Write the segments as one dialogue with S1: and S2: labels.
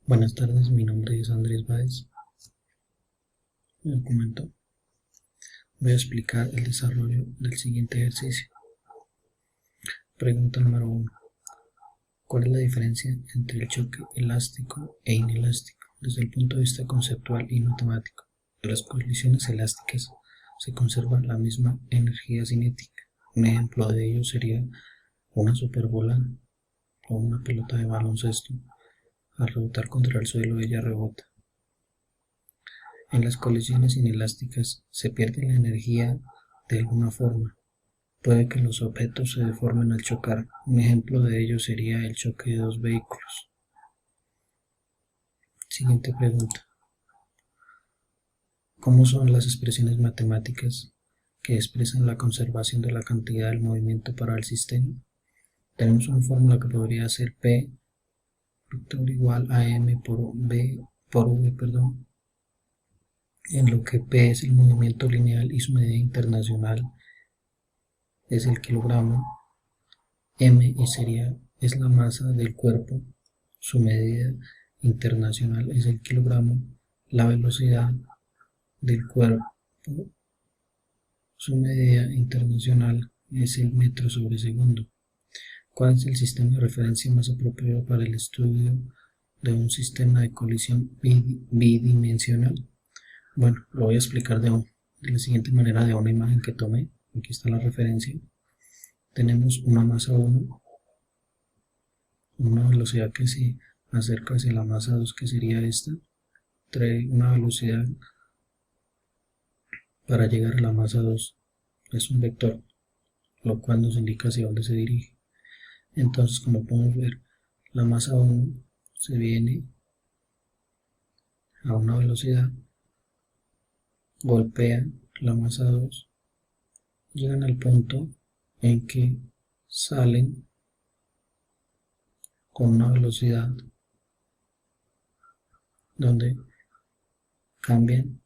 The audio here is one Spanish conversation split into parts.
S1: Buenas tardes, mi nombre es Andrés Báez. Me comento. Voy a explicar el desarrollo del siguiente ejercicio. Pregunta número 1. ¿Cuál es la diferencia entre el choque elástico e inelástico desde el punto de vista conceptual y matemático? En las colisiones elásticas se conserva la misma energía cinética. Un ejemplo de ello sería una superbola o una pelota de baloncesto. Al rebotar contra el suelo, ella rebota. En las colisiones inelásticas se pierde la energía de alguna forma. Puede que los objetos se deformen al chocar. Un ejemplo de ello sería el choque de dos vehículos. Siguiente pregunta. ¿Cómo son las expresiones matemáticas que expresan la conservación de la cantidad del movimiento para el sistema? Tenemos una fórmula que podría ser P vector igual a M por V, en lo que P es el movimiento lineal y su medida internacional es el kilogramo. M es la masa del cuerpo, su medida internacional es el kilogramo. La velocidad del cuerpo, su medida internacional es el metro sobre segundo. ¿Cuál es el sistema de referencia más apropiado para el estudio de un sistema de colisión bidimensional? Bueno, lo voy a explicar de la siguiente manera de una imagen que tomé. Aquí está la referencia. Tenemos una masa 1, una velocidad que se acerca hacia la masa 2, que sería esta. Trae una velocidad para llegar a la masa 2. Es un vector, lo cual nos indica hacia dónde se dirige. Entonces, como podemos ver, la masa 1 se viene a una velocidad, golpea la masa 2, llegan al punto en que salen con una velocidad donde cambian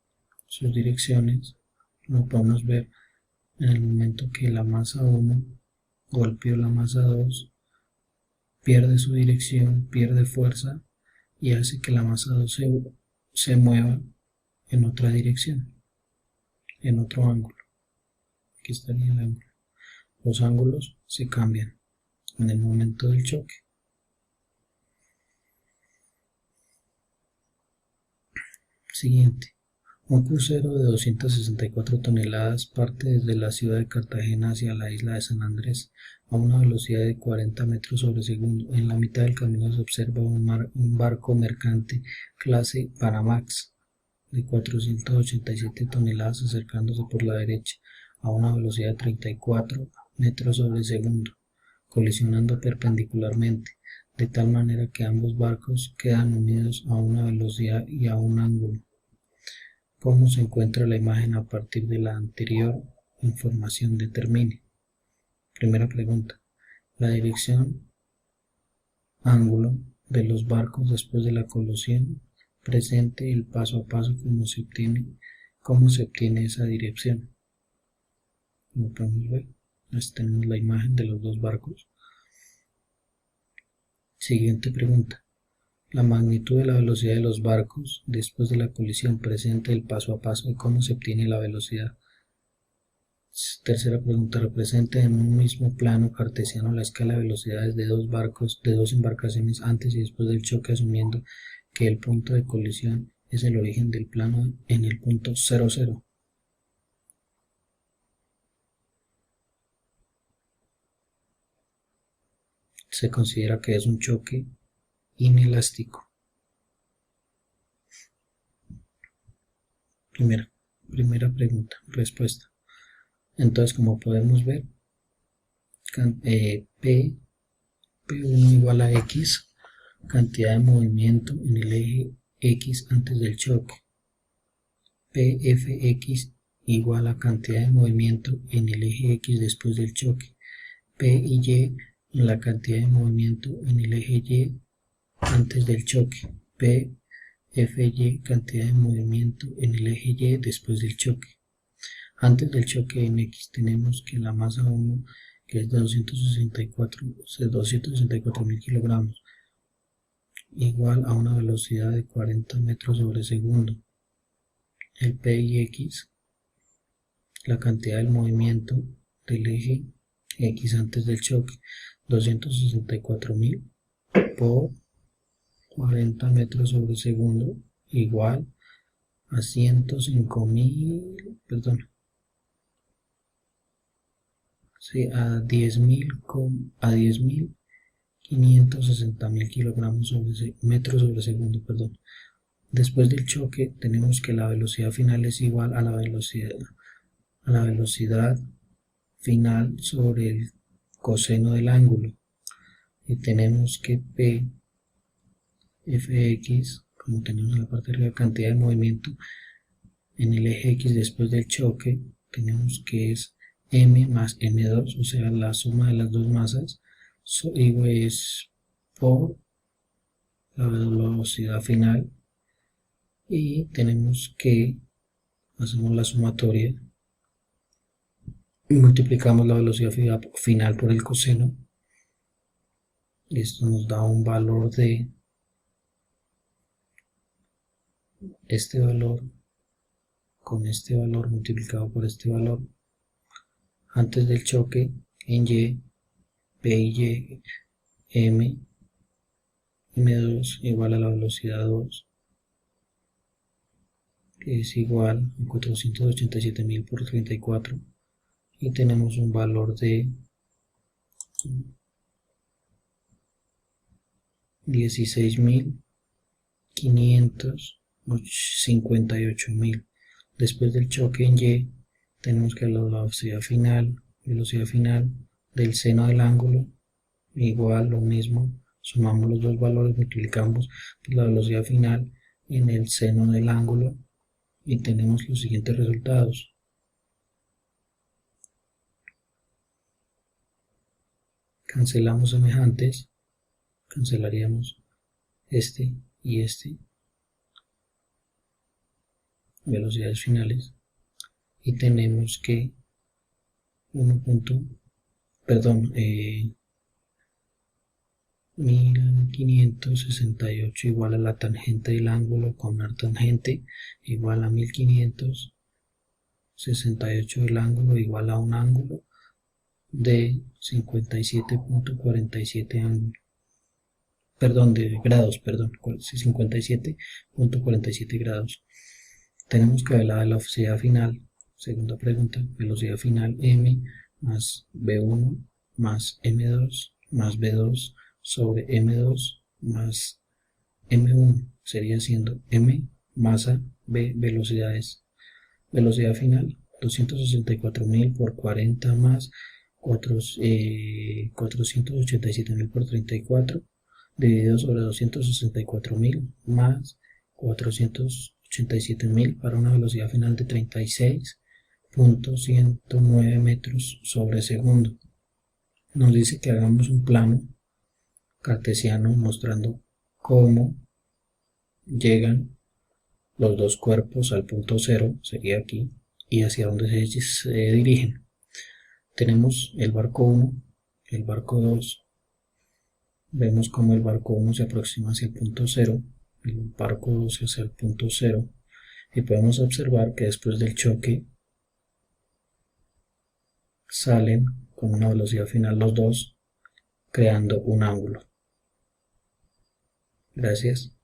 S1: sus direcciones. Como podemos ver, en el momento que la masa 1 golpeó la masa 2, pierde su dirección, pierde fuerza y hace que la masa 2 se mueva en otra dirección, en otro ángulo. Aquí estaría el ángulo. Los ángulos se cambian en el momento del choque. Siguiente. Un crucero de 264 toneladas parte desde la ciudad de Cartagena hacia la isla de San Andrés a una velocidad de 40 metros sobre segundo. En la mitad del camino se observa un barco mercante clase Panamax de 487 toneladas acercándose por la derecha a una velocidad de 34 metros sobre segundo, colisionando perpendicularmente, de tal manera que ambos barcos quedan unidos a una velocidad y a un ángulo. ¿Cómo se encuentra la imagen a partir de la anterior información? Determine. Primera pregunta. La dirección, ángulo de los barcos después de la colisión. Presente el paso a paso cómo se obtiene esa dirección. Como podemos ver, tenemos la imagen de los dos barcos. Siguiente pregunta. La magnitud de la velocidad de los barcos después de la colisión. Presente el paso a paso y cómo se obtiene la velocidad. Tercera pregunta. Representa en un mismo plano cartesiano la escala de velocidades de dos embarcaciones antes y después del choque, asumiendo que el punto de colisión es el origen del plano en el punto 00. Se considera que es un choque inelástico. Primera pregunta, respuesta. Entonces, como podemos ver, P1 igual a X, cantidad de movimiento en el eje X antes del choque. Pfx igual a cantidad de movimiento en el eje X después del choque. P y Y, la cantidad de movimiento en el eje Y antes del choque. Pfy, cantidad de movimiento en el eje Y después del choque. Antes del choque en X tenemos que la masa 1, que es de 264.000 kilogramos, igual a una velocidad de 40 metros sobre segundo. El P y X, la cantidad del movimiento del eje X antes del choque, 264.000 por 40 metros sobre segundo, igual a 105.000, perdón, sí, a 10.560.000 kilogramos metros sobre segundo, perdón. Después del choque tenemos que la velocidad final es igual a la velocidad final sobre el coseno del ángulo, y tenemos que P Fx, como tenemos en la parte de arriba, cantidad de movimiento en el eje X después del choque, tenemos que es m más m2, o sea, la suma de las dos masas, es por la velocidad final, y tenemos que hacemos la sumatoria y multiplicamos la velocidad final por el coseno, y esto nos da un valor de este valor con este valor multiplicado por este valor antes del choque en Y, P y Y, M2 igual a la velocidad 2, que es igual a 487.000 por 34, y tenemos un valor de 16.558.000. Después del choque en Y, tenemos que la velocidad final del seno del ángulo, igual lo mismo, sumamos los dos valores, multiplicamos la velocidad final en el seno del ángulo y tenemos los siguientes resultados. Cancelamos semejantes, cancelaríamos este y este, velocidades finales, y tenemos que 1568 igual a la tangente del ángulo con una tangente igual a 1568 del ángulo igual a un ángulo de 57.47 ángulo, perdón, de grados, perdón, 57.47 grados. Tenemos que ver la velocidad final, segunda pregunta, velocidad final m más v1 más m2 más v2 sobre m2 más m1, sería siendo m masa, v velocidades. Velocidad final 264.000 por 40 más 487.000 por 34 dividido sobre 264.000 más 487.000 para una velocidad final de 36.109 metros sobre segundo. Nos dice que hagamos un plano cartesiano mostrando cómo llegan los dos cuerpos al punto cero, sería aquí, y hacia dónde se dirigen. Tenemos el barco 1, el barco 2, vemos cómo el barco 1 se aproxima hacia el punto 0, el barco 2 hacia el punto 0, y podemos observar que después del choque salen con una velocidad final los dos, creando un ángulo. Gracias.